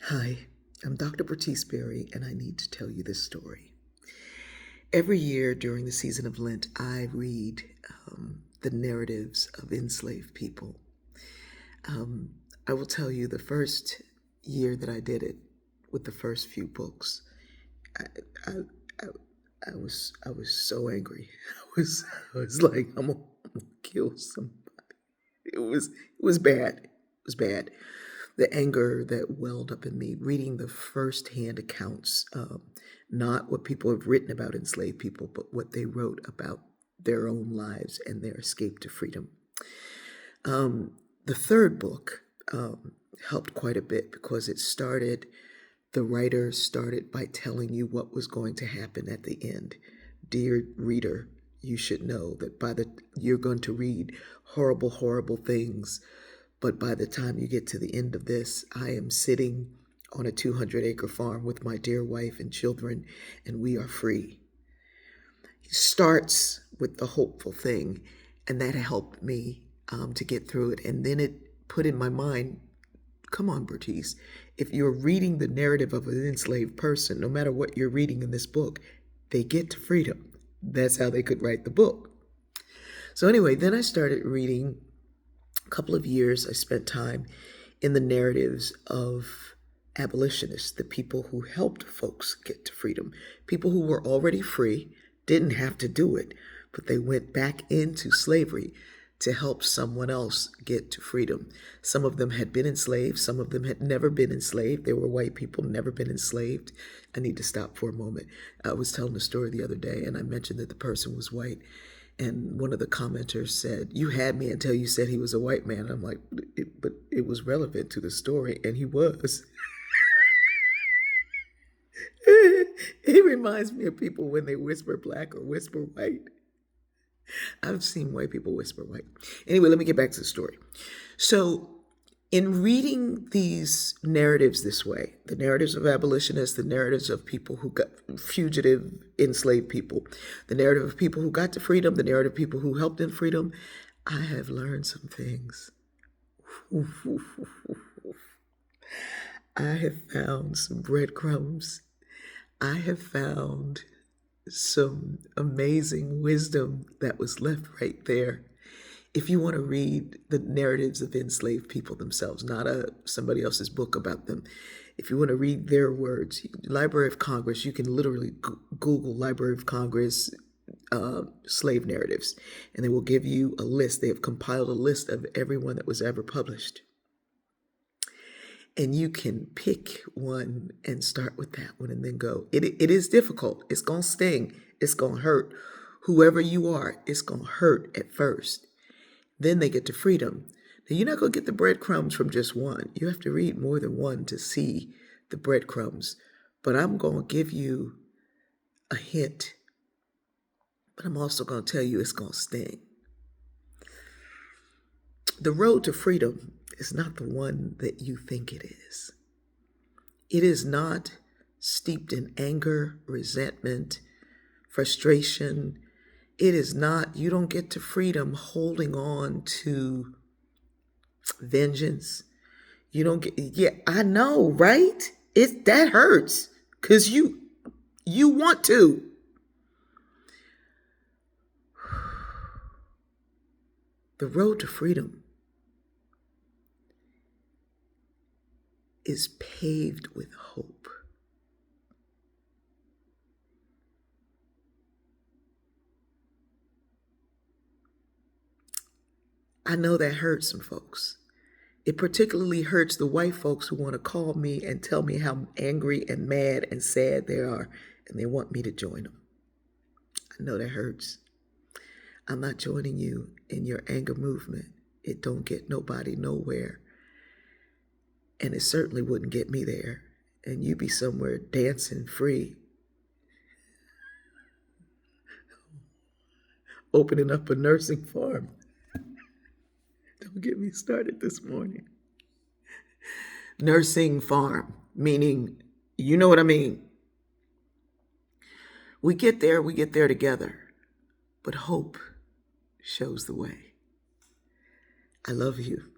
Hi, I'm Dr. Bertice Berry, and I need to tell you this story. Every year during the season of Lent, I read the narratives of enslaved people. Um, I will tell you the first year that I did it with the first few books, I, I, I, I was so angry. I was like, I'm gonna kill somebody. It was bad. It was bad. The anger that welled up in me reading the firsthand accounts, not what people have written about enslaved people, but what they wrote about their own lives and their escape to freedom. The third book helped quite a bit because the writer started by telling you what was going to happen at the end. Dear reader, you should know that you're going to read horrible, horrible things, but by the time you get to the end of this, I am sitting on a 200-acre farm with my dear wife and children, and we are free. He starts with the hopeful thing, and that helped me to get through it. And then it put in my mind, come on, Bertice, if you're reading the narrative of an enslaved person, no matter what you're reading in this book, they get to freedom. That's how they could write the book. So anyway, then I started reading. A couple of years I spent time in the narratives of abolitionists, the people who helped folks get to freedom, people who were already free, didn't have to do it, but they went back into slavery to help someone else get to freedom. Some of them had been enslaved. Some of them had never been enslaved. They were white people, never been enslaved. I need to stop for a moment. I was telling a story the other day, and I mentioned that the person was white. And one of the commenters said, "You had me until you said he was a white man." I'm like, but it was relevant to the story, and he was. It reminds me of people when they whisper black or whisper white. I've seen white people whisper white. Anyway, let me get back to the story. So, in reading these narratives this way, the narratives of abolitionists, the narratives of people who got fugitive enslaved people, the narrative of people who got to freedom, the narrative of people who helped in freedom, I have learned some things. I have found some breadcrumbs. I have found some amazing wisdom that was left right there. If you want to read the narratives of enslaved people themselves, not somebody else's book about them, if you want to read their words, Library of Congress, you can literally Google Library of Congress slave narratives, and they will give you a list. They have compiled a list of everyone that was ever published. And you can pick one and start with that one and then go. It is difficult. It's going to sting. It's going to hurt. Whoever you are, it's going to hurt at first. Then they get to freedom. Now, you're not going to get the breadcrumbs from just one. You have to read more than one to see the breadcrumbs. But I'm going to give you a hint. But I'm also going to tell you it's going to sting. The road to freedom is not the one that you think it is. It is not steeped in anger, resentment, frustration. It is not, you don't get to freedom holding on to vengeance. You don't get, yeah, I know, right? That hurts because you want to. The road to freedom is paved with hope. I know that hurts some folks. It particularly hurts the white folks who want to call me and tell me how angry and mad and sad they are, and they want me to join them. I know that hurts. I'm not joining you in your anger movement. It don't get nobody nowhere. And it certainly wouldn't get me there. And you be somewhere dancing free, opening up a nursing farm. Don't get me started this morning. Nursing farm, meaning, you know what I mean. We get there together. But hope shows the way. I love you.